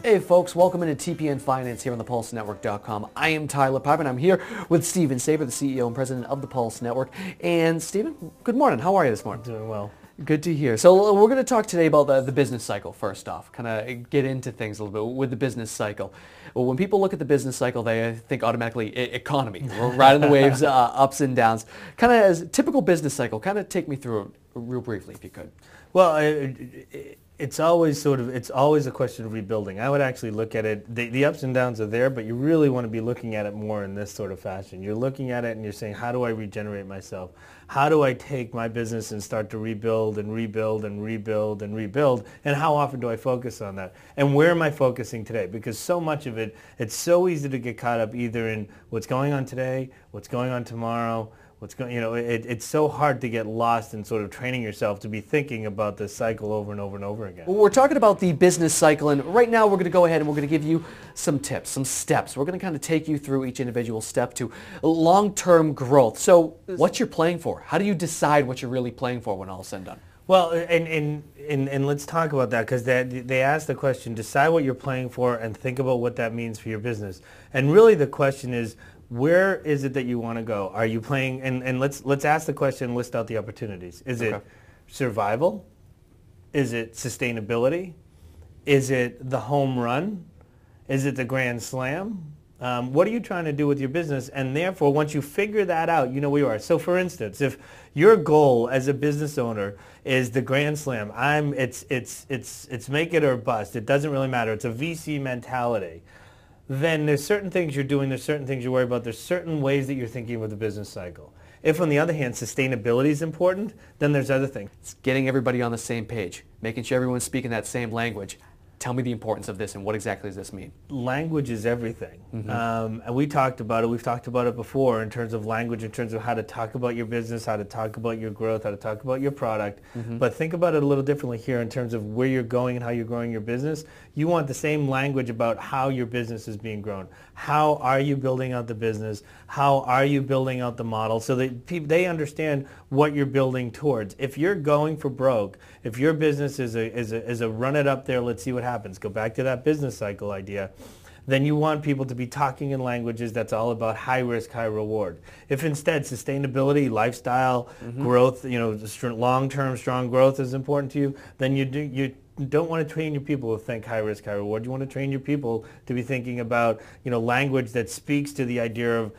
Hey folks, welcome into TPN Finance here on thepulsenetwork.com. I am Tyler Pyburn. I'm here with Saber, the CEO and President of the Pulse Network. And Stephen, good morning. How are you this morning? Doing well. Good to hear. So we're going to talk today about the business cycle first off, kind of get into things a little bit with the business cycle. Well, when people look at the business cycle, they think automatically economy. We're riding the waves, ups and downs. Kind of as typical business cycle, kind of take me through it real briefly if you could. Well, it's always a question of rebuilding. I would actually look at it, the ups and downs are there, but you really want to be looking at it more in this sort of fashion. You're looking at it and you're saying, how do I regenerate myself? How do I take my business and start to rebuild and rebuild and rebuild and rebuild? And how often do I focus on that? And where am I focusing today? Because so much of it, it's so easy to get caught up either in what's going on today, what's going on tomorrow, it's so hard to get lost in sort of training yourself to be thinking about this cycle over and over and over again. Well, we're talking about the business cycle, and right now we're going to go ahead and we're going to give you some tips, some steps. We're going to kind of take you through each individual step to long-term growth. So what you're playing for, how do you decide what you're really playing for when all is said and done? Well, and let's talk about that, because they ask the question, decide what you're playing for and think about what that means for your business. And really the question is, where is it that you want to go? Are you playing, and let's ask the question, list out the opportunities. Is it survival? Is it sustainability? Is it the home run? Is it the grand slam? What are you trying to do with your business? And therefore, once you figure that out, you know where you are. So for instance, if your goal as a business owner is the grand slam, it's make it or bust. It doesn't really matter. It's a VC mentality. Then there's certain things you're doing, there's certain things you worry about, there's certain ways that you're thinking with the business cycle. If, on the other hand, sustainability is important, then there's other things. It's getting everybody on the same page, making sure everyone's speaking that same language. Tell me the importance of this and what exactly does this mean? Language is everything. And we talked about it. We've talked about it before in terms of language, in terms of how to talk about your business, how to talk about your growth, how to talk about your product. But think about it a little differently here in terms of where you're going and how you're growing your business. You want the same language about how your business is being grown. How are you building out the business? How are you building out the model so that they understand what you're building towards? If you're going for broke, if your business is a run it up there, let's see what happens, go back to that business cycle idea, then you want people to be talking in languages that's all about high risk, high reward. If instead sustainability, lifestyle, growth, long-term strong growth is important to you, then you don't want to train your people to think high risk, high reward. You want to train your people to be thinking about, language that speaks to the idea of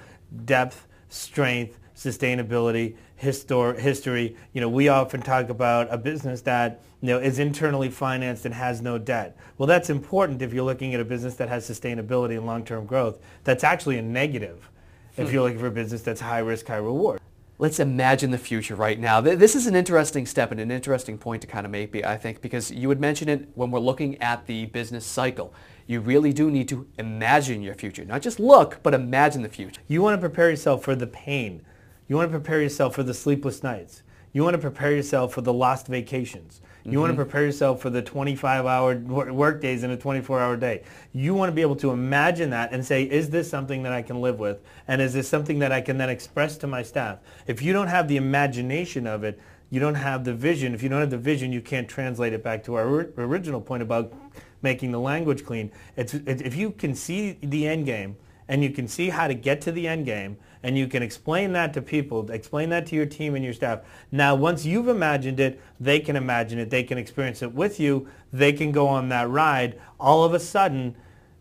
depth, strength, sustainability, history. We often talk about a business that is internally financed and has no debt. Well, that's important if you're looking at a business that has sustainability and long-term growth. That's actually a negative if you're looking for a business that's high risk, high reward. Let's imagine the future right now. This is an interesting step and an interesting point to kind of make, I think, because you would mention it when we're looking at the business cycle. You really do need to imagine your future. Not just look, but imagine the future. You want to prepare yourself for the pain. You want to prepare yourself for the sleepless nights. You want to prepare yourself for the lost vacations. You want to prepare yourself for the 25-hour work days in a 24-hour day. You want to be able to imagine that and say, is this something that I can live with? And is this something that I can then express to my staff? If you don't have the imagination of it, you don't have the vision. If you don't have the vision, you can't translate it back to our original point about making the language clean. If you can see the end game, and you can see how to get to the end game, and you can explain that to people, explain that to your team and your staff. Now, once you've imagined it, they can imagine it, they can experience it with you, they can go on that ride. All of a sudden,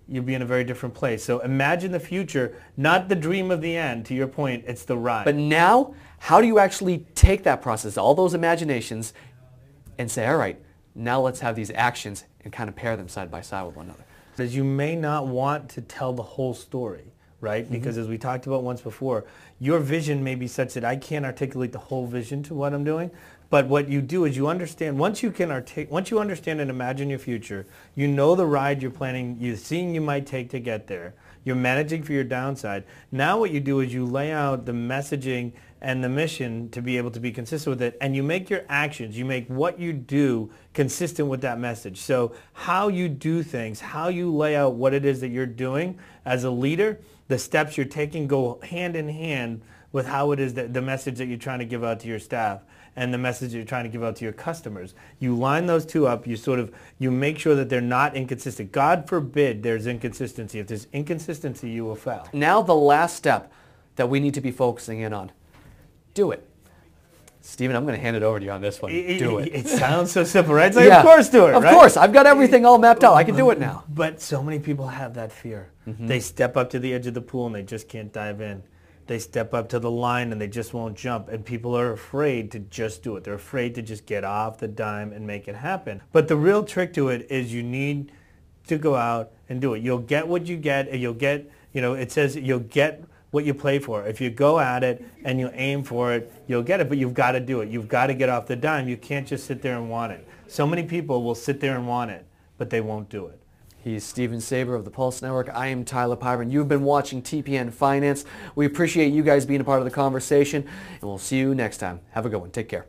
you'll be in a very different place. So imagine the future, not the dream of the end, to your point, it's the ride. But now, how do you actually take that process, all those imaginations, and say, all right, now let's have these actions and kind of pair them side by side with one another? Because you may not want to tell the whole story, right? Because as we talked about once before, your vision may be such that I can't articulate the whole vision to what I'm doing. But what you do is you understand, once you understand and imagine your future, you know the ride you're planning, you're seeing you might take to get there, you're managing for your downside. Now what you do is you lay out the messaging and the mission to be able to be consistent with it, and you make your actions, you make what you do consistent with that message. So how you do things, how you lay out what it is that you're doing as a leader, the steps you're taking go hand in hand with how it is that the message that you're trying to give out to your staff. and the message you're trying to give out to your customers. You line those two up, you make sure that they're not inconsistent. God forbid there's inconsistency. If there's inconsistency, you will fail. Now the last step that we need to be focusing in on. Do it. Stephen, I'm going to hand it over to you on this one. Do it. It sounds so simple, right? It's like, of course do it, right? Of course. I've got everything all mapped out. I can do it now. But so many people have that fear. They step up to the edge of the pool and they just can't dive in. They step up to the line and they just won't jump. And people are afraid to just do it. They're afraid to just get off the dime and make it happen. But the real trick to it is you need to go out and do it. You'll get what you get, and you'll get, it says you'll get what you play for. If you go at it and you aim for it, you'll get it, but you've got to do it. You've got to get off the dime. You can't just sit there and want it. So many people will sit there and want it, but they won't do it. He's Stephen Saber of the Pulse Network. I am Tyler Pyburn. You've been watching TPN Finance. We appreciate you guys being a part of the conversation, and we'll see you next time. Have a good one. Take care.